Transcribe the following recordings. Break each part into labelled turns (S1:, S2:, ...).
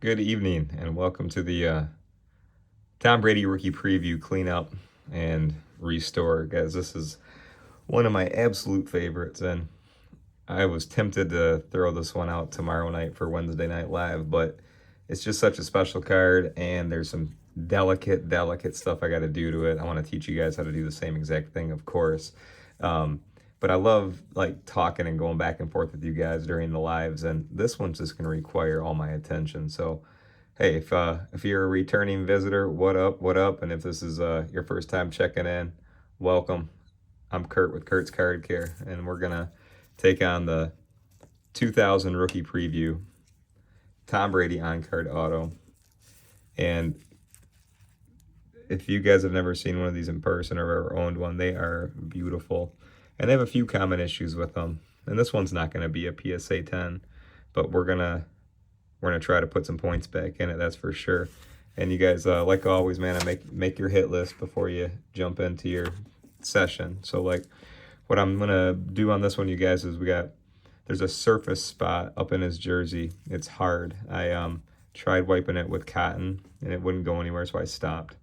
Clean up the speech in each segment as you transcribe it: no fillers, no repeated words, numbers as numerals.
S1: Good evening, and welcome to the Tom Brady rookie preview cleanup and restore. Guys, this is one of my absolute favorites, and I was tempted to throw this one out tomorrow night for Wednesday Night Live, but it's just such a special card, and there's some delicate stuff I got to do to it. I want to teach you guys how to do the same exact thing, of course. Um, but I love like talking and going back and forth with you guys during the lives, and this one's just going to require all my attention. So, hey, if you're a returning visitor, what up, what up? And if this is your first time checking in, welcome. I'm Kurt with Kurt's Card Care, and we're gonna take on the 2000 rookie preview, Tom Brady on card auto. And if you guys have never seen one of these in person or ever owned one, they are beautiful. And they have a few common issues with them. And this one's not going to be a PSA 10, but we're gonna try to put some points back in it, that's for sure. And you guys, like always, man, I make your hit list before you jump into your session. So like what I'm gonna do on this one, you guys, is there's a surface spot up in his jersey. It's hard. I tried wiping it with cotton and it wouldn't go anywhere, so I stopped.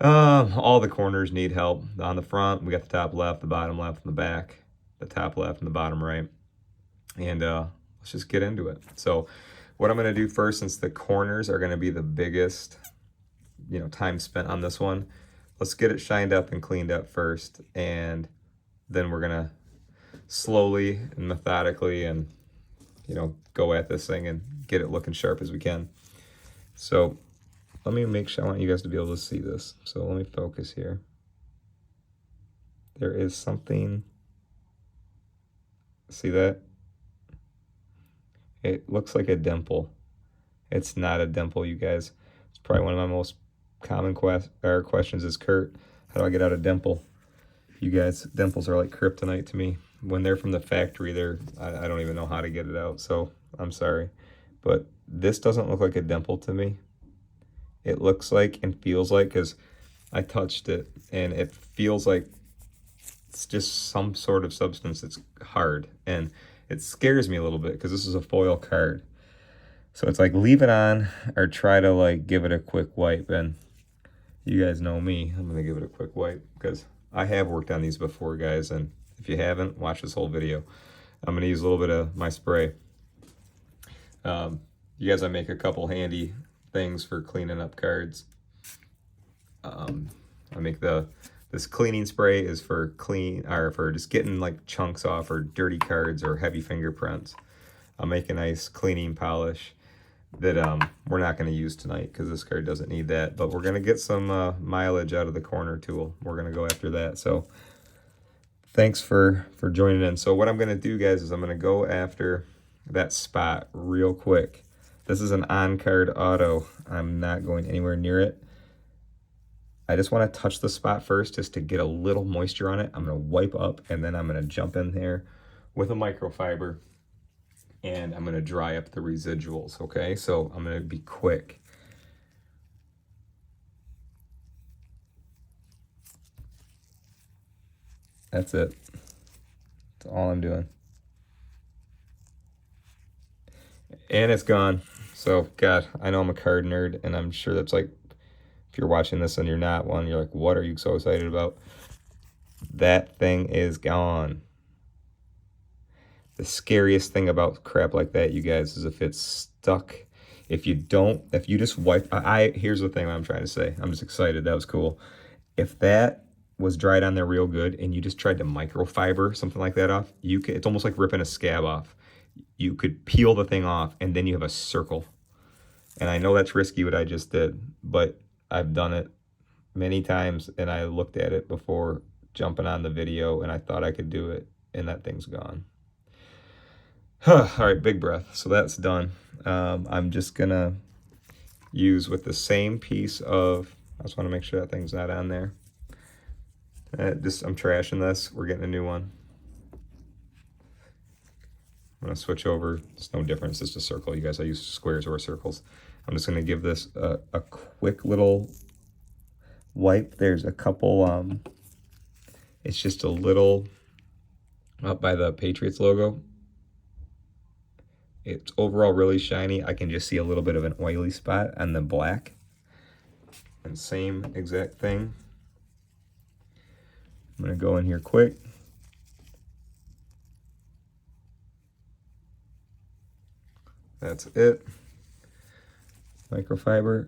S1: All the corners need help. On the front, we got the top left, the bottom left, and the back, the top left and the bottom right. And let's just get into it. So what I'm going to do first, since the corners are going to be the biggest, time spent on this one, let's get it shined up and cleaned up first, and then we're going to slowly and methodically and, go at this thing and get it looking sharp as we can. So let me make sure, I want you guys to be able to see this. So let me focus here. There is something, see that? It looks like a dimple. It's not a dimple, you guys. It's probably one of my most common questions is, Kurt, how do I get out a dimple? You guys, dimples are like kryptonite to me. When they're from the factory, I don't even know how to get it out, so I'm sorry. But this doesn't look like a dimple to me. It looks like and feels like, because I touched it, and it feels like it's just some sort of substance that's hard. And it scares me a little bit because this is a foil card. So it's like, leave it on or try to like give it a quick wipe. And you guys know me, I'm going to give it a quick wipe because I have worked on these before, guys. And if you haven't, watch this whole video. I'm going to use a little bit of my spray. You guys, I make a couple handy things for cleaning up cards. I make this cleaning spray is for for just getting like chunks off or dirty cards or heavy fingerprints. I'll make a nice cleaning polish that we're not going to use tonight because this card doesn't need that, but we're going to get some mileage out of the corner tool. We're going to go after that. So thanks for joining in. So what I'm going to do, guys, is I'm going to go after that spot real quick. This is an on-card auto. I'm not going anywhere near it. I just want to touch the spot first just to get a little moisture on it. I'm going to wipe up, and then I'm going to jump in there with a microfiber, and I'm going to dry up the residuals, okay? So I'm going to be quick. That's it. That's all I'm doing. And it's gone. So, God, I know I'm a card nerd, and I'm sure that's like, if you're watching this and you're not one, you're like, what are you so excited about? That thing is gone. The scariest thing about crap like that, you guys, is if it's stuck. If you just wipe, here's the thing I'm trying to say. I'm just excited. That was cool. If that was dried on there real good and you just tried to microfiber something like that off, it's almost like ripping a scab off. You could peel the thing off and then you have a circle. And I know that's risky what I just did, but I've done it many times, and I looked at it before jumping on the video, and I thought I could do it, and that thing's gone. All right, big breath. So that's done. I'm just going to use with the same piece of, I just want to make sure that thing's not on there. I'm trashing this. We're getting a new one. I'm going to switch over. It's no difference. It's just a circle. You guys, I use squares or circles. I'm just going to give this a quick little wipe. There's a couple, it's just a little up by the Patriots logo. It's overall really shiny. I can just see a little bit of an oily spot on the black. And same exact thing. I'm gonna go in here quick. That's it. Microfiber.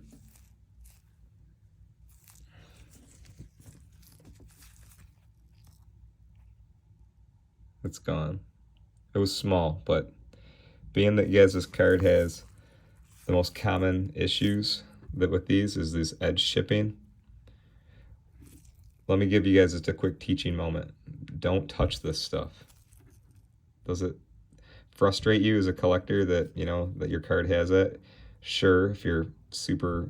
S1: It's gone. It was small, but being that, yes, this card has the most common issues that with these is this edge shipping. Let me give you guys just a quick teaching moment. Don't touch this stuff. Does it frustrate you as a collector that, you know, that your card has it? Sure, if you're super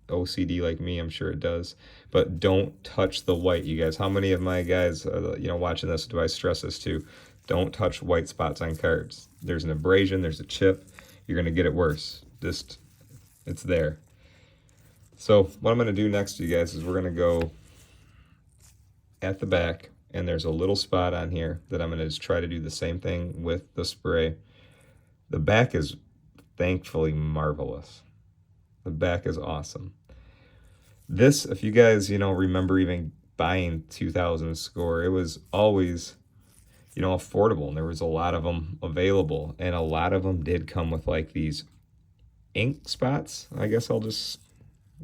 S1: OCD like me, I'm sure it does. But don't touch the white, you guys. How many of my guys, you know, watching this, do I stress this to? Don't touch white spots on cards. There's an abrasion, there's a chip. You're going to get it worse. Just, it's there. So what I'm going to do next to you guys is we're going to go at the back, and there's a little spot on here that I'm going to just try to do the same thing with the spray. The back is thankfully marvelous. The back is awesome. This, if you guys, you know, remember even buying 2000 score, it was always, you know, affordable, and there was a lot of them available, and a lot of them did come with like these ink spots. I guess I'll just,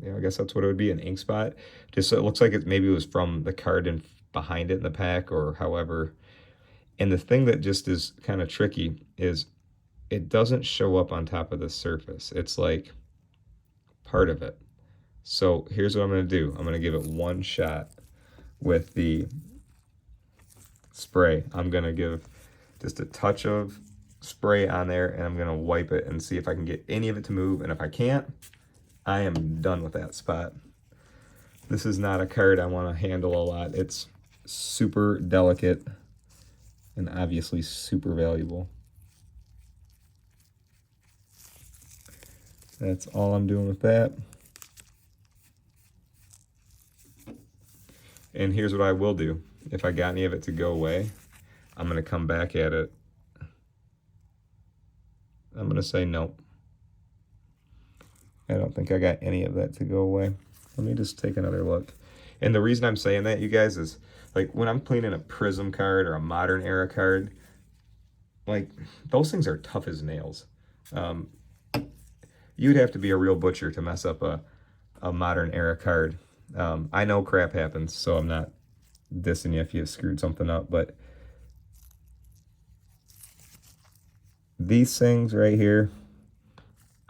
S1: you know, I guess that's what it would be, an ink spot. Just so it looks like it maybe it was from the card and behind it in the pack or however. And the thing that just is kind of tricky is it doesn't show up on top of the surface. It's like part of it. So here's what I'm going to do. I'm going to give it one shot with the spray. I'm going to give just a touch of spray on there, and I'm going to wipe it and see if I can get any of it to move. And if I can't, I am done with that spot. This is not a card I want to handle a lot. It's super delicate and obviously super valuable. That's all I'm doing with that. And here's what I will do. If I got any of it to go away, I'm going to come back at it. I'm going to say nope. I don't think I got any of that to go away. Let me just take another look. And the reason I'm saying that, you guys, is like when I'm cleaning a Prism card or a Modern Era card, like those things are tough as nails. You'd have to be a real butcher to mess up a Modern Era card. I know crap happens, so I'm not dissing you if you screwed something up, but these things right here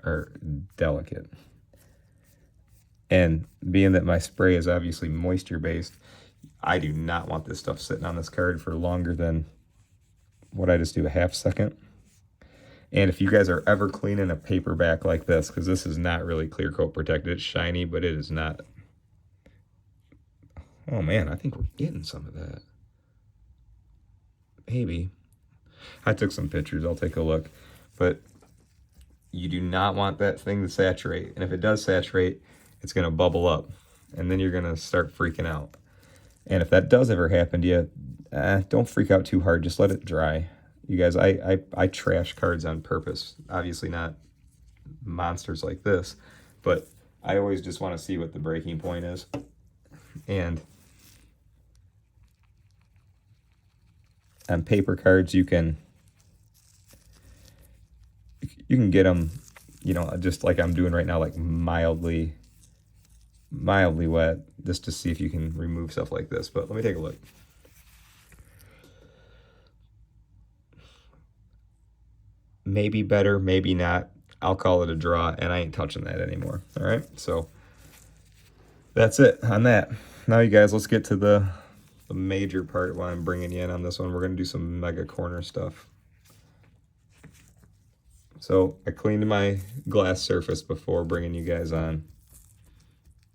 S1: are delicate. And being that my spray is obviously moisture based, I do not want this stuff sitting on this card for longer than what I just do, a half second. And if you guys are ever cleaning a paperback like this, because this is not really clear coat protected, it's shiny, but it is not. Oh man, I think we're getting some of that. Maybe. I took some pictures, I'll take a look. But you do not want that thing to saturate. And if it does saturate, it's going to bubble up. And then you're going to start freaking out. And if that does ever happen to you, don't freak out too hard. Just let it dry. You guys, I trash cards on purpose. Obviously not monsters like this. But I always just want to see what the breaking point is. And on paper cards, you can get them, you know, just like I'm doing right now, like mildly wet, just to see if you can remove stuff like this. But let me take a look. Maybe better, maybe not. I'll call it a draw, and I ain't touching that anymore. All right, so that's it on that. Now, you guys, let's get to the major part while I'm bringing you in on this one. We're going to do some mega corner stuff. So I cleaned my glass surface before bringing you guys on.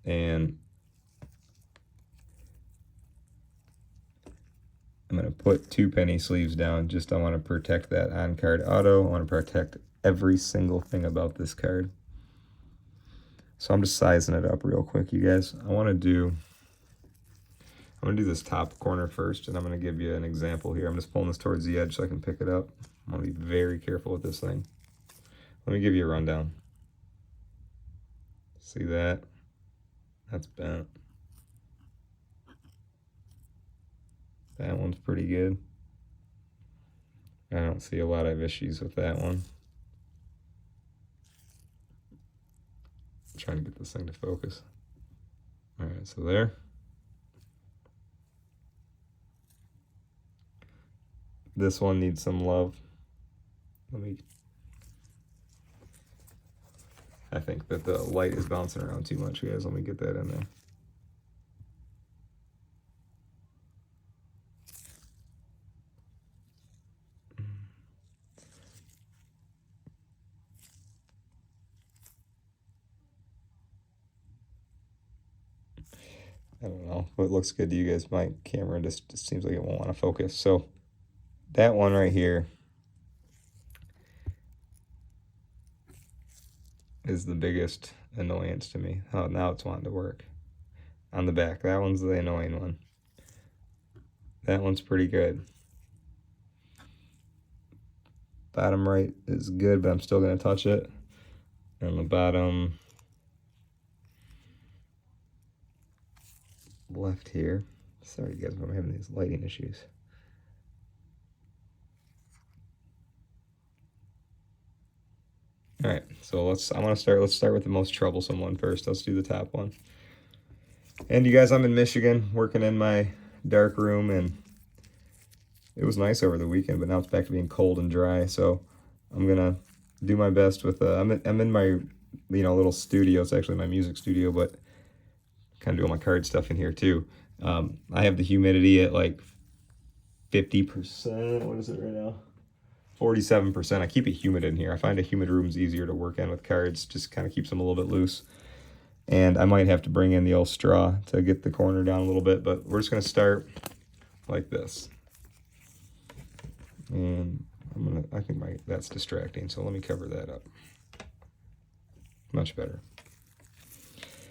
S1: And I'm going to put 2 penny sleeves down. Just I want to protect that on-card auto. I want to protect every single thing about this card. So I'm just sizing it up real quick, you guys. I'm going to do this top corner first, and I'm going to give you an example here. I'm just pulling this towards the edge so I can pick it up. I'm going to be very careful with this thing. Let me give you a rundown. See that? That's bent. That one's pretty good. I don't see a lot of issues with that one. I'm trying to get this thing to focus. All right, so there. This one needs some love. I think that the light is bouncing around too much, guys. Let me get that in there. I don't know what looks good to you guys. My camera just seems like it won't want to focus. So that one right here is the biggest annoyance to me. Oh, now it's wanting to work. On the back, that one's the annoying one. That one's pretty good. Bottom right is good, but I'm still going to touch it. And the bottom left here. Sorry, guys, I'm having these lighting issues. All right, so let's start with the most troublesome one first. Let's do the top one. And you guys, I'm in Michigan working in my dark room, and it was nice over the weekend, but now it's back to being cold and dry. So I'm gonna do my best with I'm in my little studio. It's actually my music studio, but kind of doing my card stuff in here too. I have the humidity at like 50%. What is it right now? 47%. I keep it humid in here. I find a humid room is easier to work in with cards. Just kind of keeps them a little bit loose. And I might have to bring in the old straw to get the corner down a little bit, but we're just going to start like this. And I think that's distracting, so let me cover that up. Much better.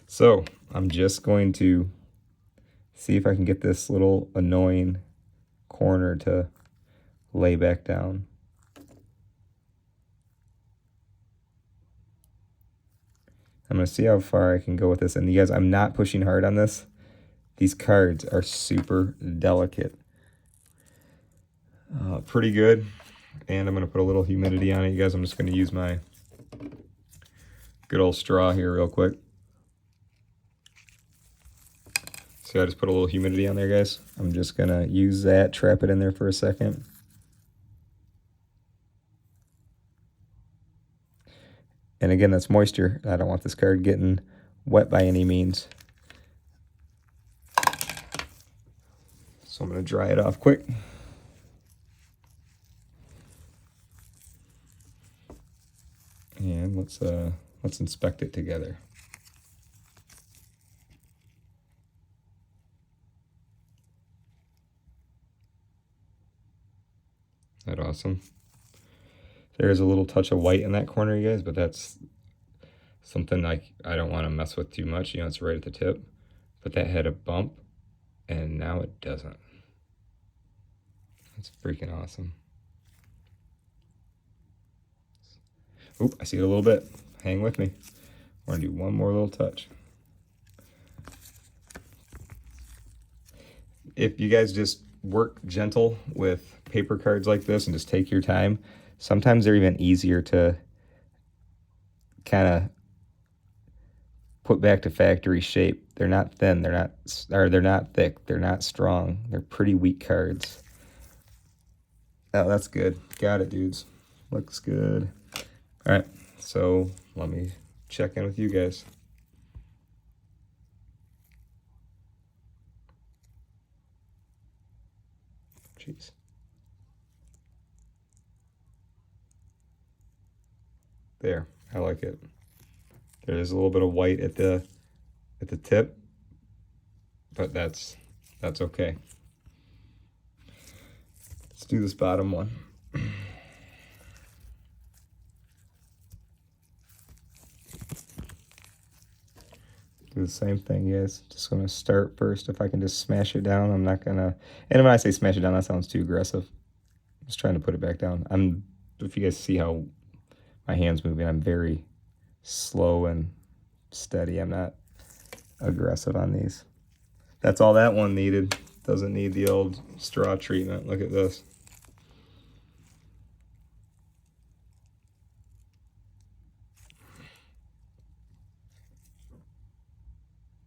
S1: So I'm just going to see if I can get this little annoying corner to lay back down. I'm going to see how far I can go with this. And you guys, I'm not pushing hard on this. These cards are super delicate. Pretty good. And I'm going to put a little humidity on it. You guys, I'm just going to use my good old straw here real quick. See, I just put a little humidity on there, guys. I'm just going to use that, trap it in there for a second. And again, that's moisture. I don't want this card getting wet by any means. So I'm going to dry it off quick. And let's inspect it together. Isn't that awesome? There's a little touch of white in that corner, you guys, but that's something like I don't want to mess with too much. You know, it's right at the tip. But that had a bump, and now it doesn't. That's freaking awesome. Oop, I see it a little bit. Hang with me. We're going to do one more little touch. If you guys just work gentle with paper cards like this and just take your time, sometimes they're even easier to kind of put back to factory shape. They're not thin, they're not thick, they're not strong. They're pretty weak cards. Oh, that's good. Got it, dudes. Looks good. All right, so let me check in with you guys. Jeez. There, I like it. There's a little bit of white at the tip, but that's okay. Let's do this bottom one. Do the same thing, guys. Just gonna start first. If I can just smash it down, I'm not gonna. And when I say smash it down, that sounds too aggressive. I'm just trying to put it back down. If you guys see how my hand's moving. I'm very slow and steady. I'm not aggressive on these. That's all that one needed. Doesn't need the old straw treatment. Look at this.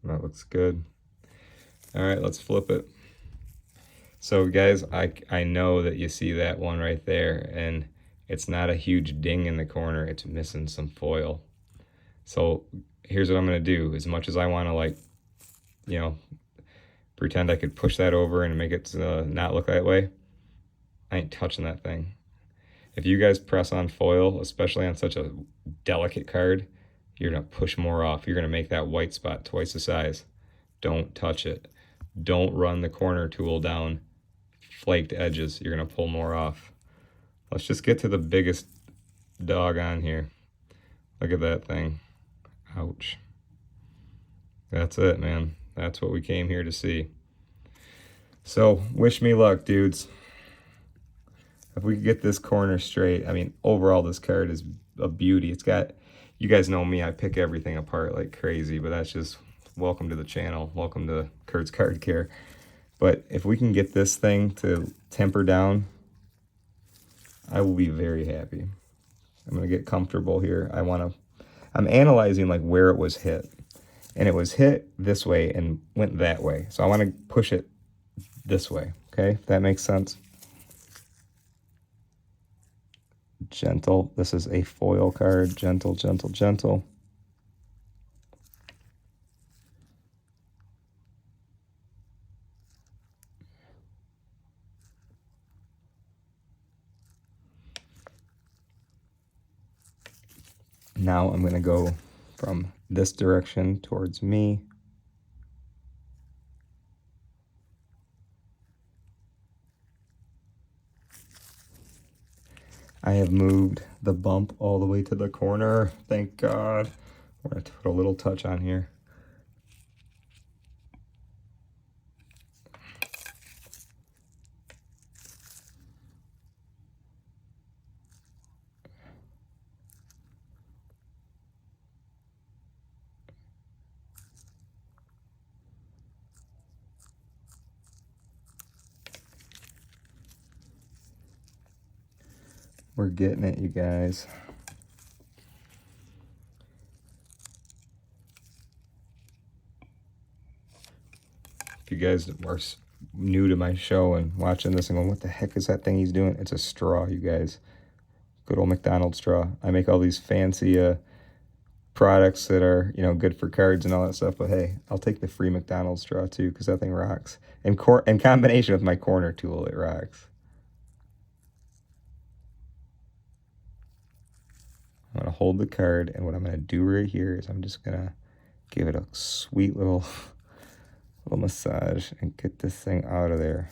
S1: That looks good. All right, let's flip it. So guys, I know that you see that one right there, and it's not a huge ding in the corner. It's missing some foil. So here's what I'm gonna do. As much as I wanna, like, you know, pretend I could push that over and make it not look that way, I ain't touching that thing. If you guys press on foil, especially on such a delicate card, you're gonna push more off. You're gonna make that white spot twice the size. Don't touch it. Don't run the corner tool down flaked edges. You're gonna pull more off. Let's just get to the biggest dog on here. Look at that thing. Ouch. That's it, man. That's what we came here to see. So wish me luck, dudes. If we could get this corner straight, I mean, overall this card is a beauty. It's got, you guys know me, I pick everything apart like crazy, but that's just, welcome to the channel. Welcome to Kurt's Card Care. But if we can get this thing to temper down, I will be very happy. I'm gonna get comfortable here. I'm analyzing like where it was hit. And it was hit this way and went that way. So I wanna push it this way, okay? If that makes sense. Gentle. This is a foil card. Gentle, gentle, gentle. Now I'm going to go from this direction towards me. I have moved the bump all the way to the corner. Thank God. We're going to put a little touch on here. We're getting it, you guys. If you guys are new to my show and watching this and going, what the heck is that thing he's doing? It's a straw, you guys. Good old McDonald's straw. I make all these fancy products that are, you know, good for cards and all that stuff, but hey, I'll take the free McDonald's straw too, because that thing rocks. And in combination with my corner tool, it rocks. I'm going to hold the card, and what I'm going to do right here is I'm just going to give it a sweet little massage and get this thing out of there.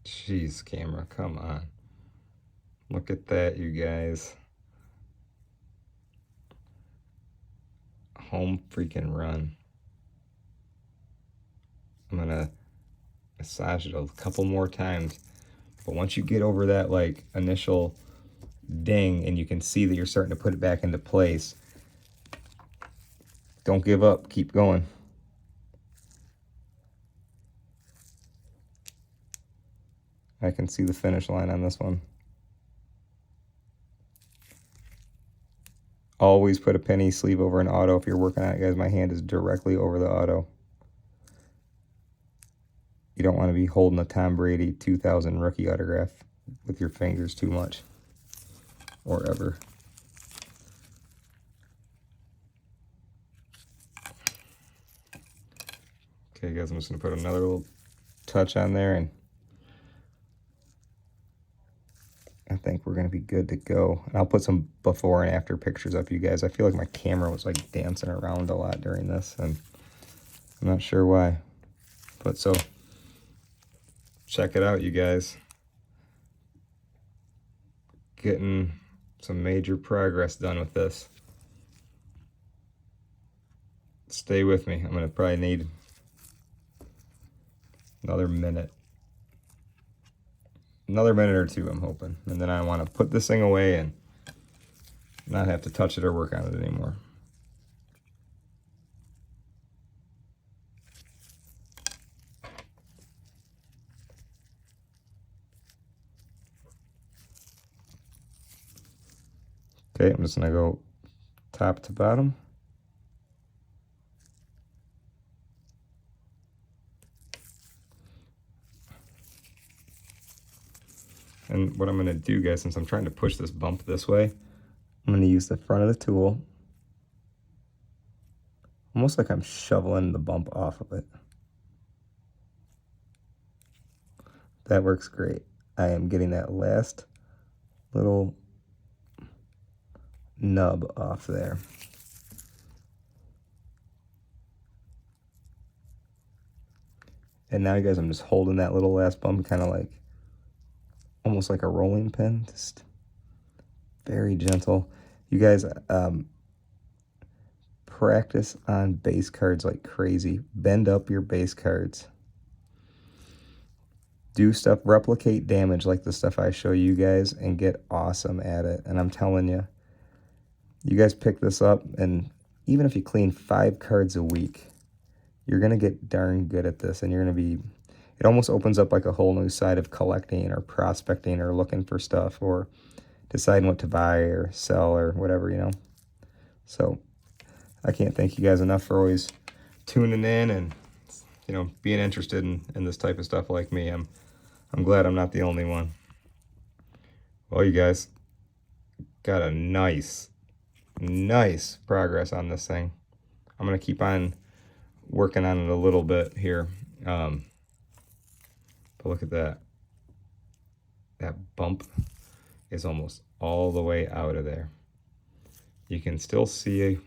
S1: Jeez, camera, come on. Look at that, you guys. Home freaking run. I'm gonna massage it a couple more times. But once you get over that like initial ding and you can see that you're starting to put it back into place, don't give up, keep going. I can see the finish line on this one. Always put a penny sleeve over an auto if you're working on it, guys. My hand is directly over the auto. You don't want to be holding a Tom Brady 2000 rookie autograph with your fingers too much, or ever. Okay, guys, I'm just going to put another little touch on there, and I think we're going to be good to go. And I'll put some before and after pictures up, you guys. I feel like my camera was like dancing around a lot during this, and I'm not sure why. But so, check it out, you guys. getting some major progress done with this. Stay with me. I'm going to probably need another minute. Another minute or two, I'm hoping. And then I want to put this thing away and not have to touch it or work on it anymore. Okay, I'm just going to go top to bottom. And what I'm going to do, guys, since I'm trying to push this bump this way, I'm going to use the front of the tool, almost like I'm shoveling the bump off of it. That works great. I am getting that last little nub off there. And now, you guys, I'm just holding that little last bump, kind of like, almost like a rolling pin, just very gentle. You guys, practice on base cards like crazy. Bend up your base cards. Do stuff, replicate damage like the stuff I show you guys, and get awesome at it. And I'm telling you, you guys pick this up, and even if you clean 5 cards a week, you're going to get darn good at this, and you're going to be, it almost opens up like a whole new side of collecting or prospecting or looking for stuff or deciding what to buy or sell or whatever, you know. So I can't thank you guys enough for always tuning in and, you know, being interested in this type of stuff like me. I'm glad I'm not the only one. Well, you guys got a nice progress on this thing. I'm going to keep on working on it a little bit here. But look at that. That bump is almost all the way out of there. You can still see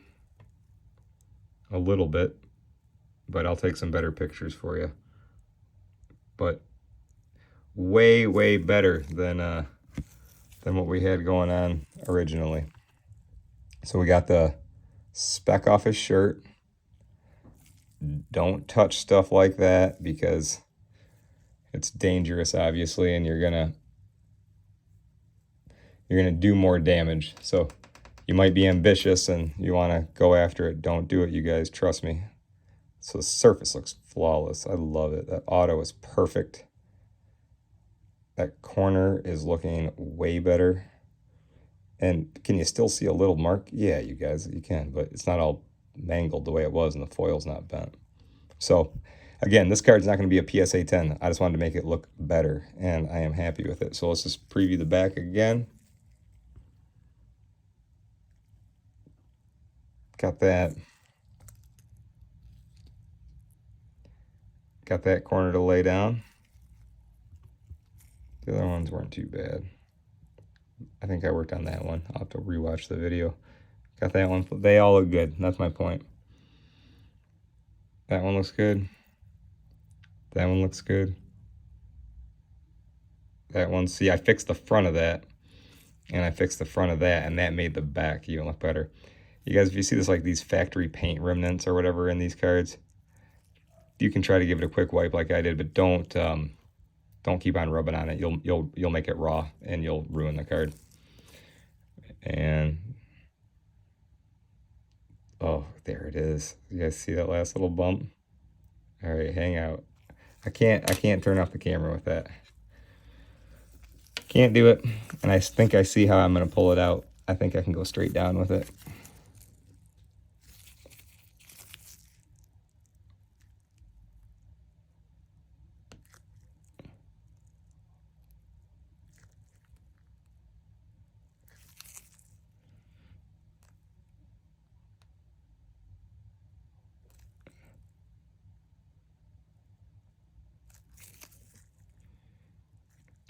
S1: a little bit, but I'll take some better pictures for you. But way better than what we had going on originally. So we got the speck off his shirt. Don't touch stuff like that because it's dangerous, obviously, and you're gonna do more damage. So you might be ambitious and you want to go after it. Don't do it, you guys. Trust me. So the surface looks flawless. I love it. That auto is perfect. That corner is looking way better. And can you still see a little mark? Yeah, you guys, you can, but it's not all mangled the way it was and the foil's not bent. So again, this card's not going to be a PSA 10. I just wanted to make it look better, and I am happy with it. So let's just preview the back again. Got that corner to lay down. The other ones weren't too bad. I think I worked on that one. I'll have to rewatch the video. Got that one. They all look good. That's my point. That one looks good. That one looks good. That one, see, I fixed the front of that, and I fixed the front of that, and that made the back even look better. You guys, if you see this, like these factory paint remnants or whatever in these cards, you can try to give it a quick wipe like I did, but don't keep on rubbing on it. You'll make it raw and you'll ruin the card. And oh, there it is. You guys see that last little bump? All right, hang out. I can't turn off the camera with that. Can't do it. And I think I see how I'm gonna pull it out. I think I can go straight down with it.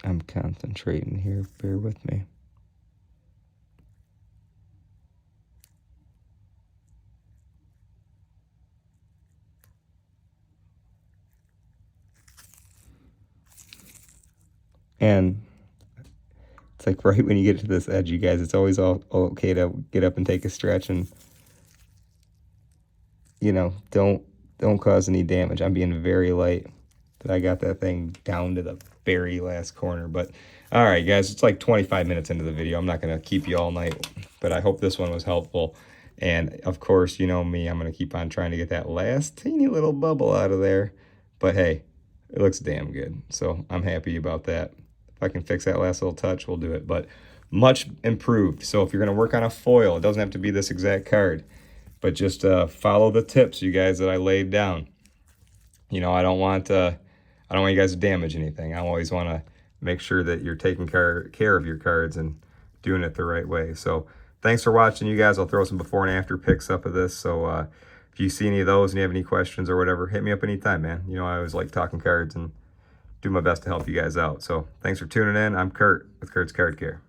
S1: I'm concentrating here, bear with me. And like right when you get to this edge, you guys, it's always all okay to get up and take a stretch and, you know, don't cause any damage. I'm being very light that I got that thing down to the very last corner. But all right, guys, it's like 25 minutes into the video. I'm not going to keep you all night, but I hope this one was helpful. And of course, you know me, I'm going to keep on trying to get that last teeny little bubble out of there. But hey, it looks damn good. So I'm happy about that. If I can fix that last little touch, we'll do it. But much improved. So if you're going to work on a foil, it doesn't have to be this exact card, but just follow the tips, you guys, that I laid down. You know, I don't want you guys to damage anything. I always want to make sure that you're taking care of your cards and doing it the right way. So thanks for watching, you guys. I'll throw some before and after pics up of this. So if you see any of those and you have any questions or whatever, hit me up anytime, man. You know, I always like talking cards and do my best to help you guys out. So thanks for tuning in. I'm Kurt with Kurt's Card Care.